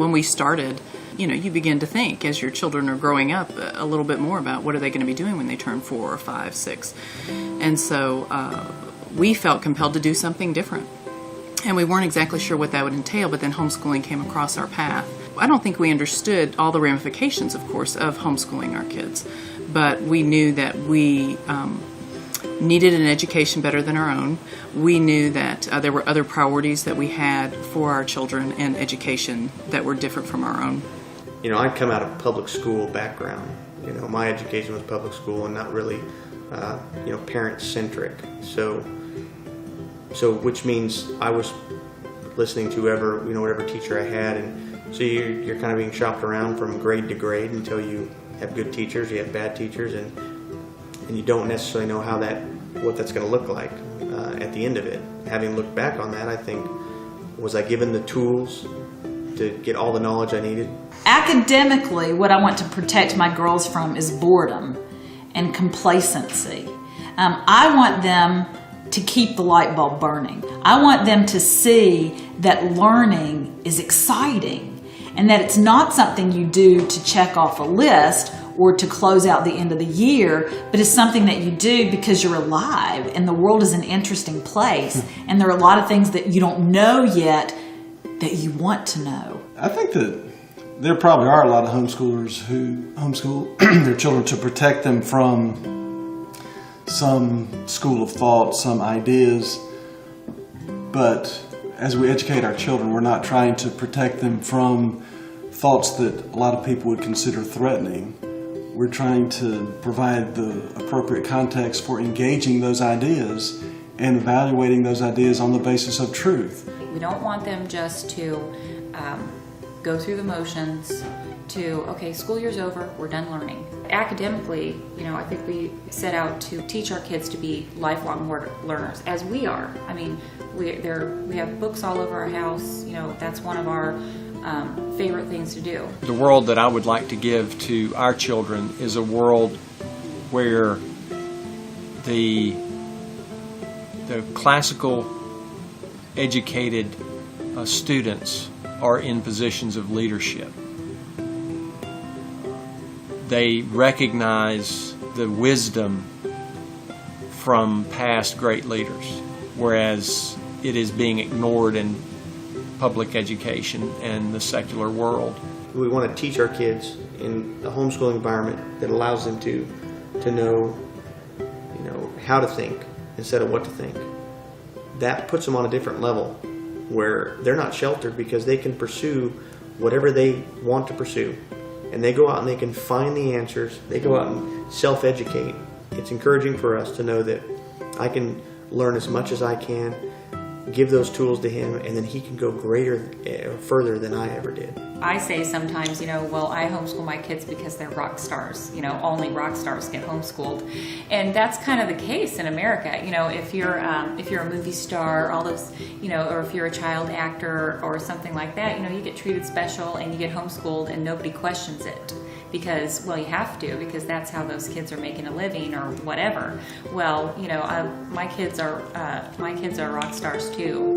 when we started, you begin to think as your children are growing up a little bit more about what are they going to be doing when they turn 4 or 5, 6. And so we felt compelled to do something different. And we weren't exactly sure what that would entail, but then homeschooling came across our path. I don't think we understood all the ramifications, of course, of homeschooling our kids, but we knew that we needed an education better than our own. We knew that there were other priorities that we had for our children and education that were different from our own. I'd come out of public school background. My education was public school and not really, parent-centric. So which means I was listening to whatever teacher I had, and so you're kind of being shopped around from grade to grade until you have good teachers, you have bad teachers, and you don't necessarily know what that's going to look like at the end of it. Having looked back on that, I think, was I given the tools to get all the knowledge I needed? Academically, what I want to protect my girls from is boredom and complacency. I want them to keep the light bulb burning. I want them to see that learning is exciting and that it's not something you do to check off a list or to close out the end of the year, but it's something that you do because you're alive and the world is an interesting place and there are a lot of things that you don't know yet that you want to know. I think that there probably are a lot of homeschoolers who homeschool their children to protect them from some school of thought, some ideas, but as we educate our children, we're not trying to protect them from thoughts that a lot of people would consider threatening. We're trying to provide the appropriate context for engaging those ideas and evaluating those ideas on the basis of truth. We don't want them just to go through the motions to, okay, school year's over, we're done learning. Academically, I think we set out to teach our kids to be lifelong learners, as we are. I mean, we have books all over our house. That's one of our favorite things to do. The world that I would like to give to our children is a world where the classical educated students are in positions of leadership. They recognize the wisdom from past great leaders, whereas it is being ignored in public education and the secular world. We want to teach our kids in a homeschooling environment that allows them to know, how to think instead of what to think. That puts them on a different level where they're not sheltered because they can pursue whatever they want to pursue. And they go out and they can find the answers. They go out and self-educate. It's encouraging for us to know that I can learn as much as I can, give those tools to him, and then he can go further than I ever did. I say sometimes, well, I homeschool my kids because they're rock stars. Only rock stars get homeschooled, and that's kind of the case in America. If you're a movie star, all those, or if you're a child actor or something like that, you get treated special and you get homeschooled, and nobody questions it because, well, you have to, because that's how those kids are making a living or whatever. Well, my kids are rock stars too.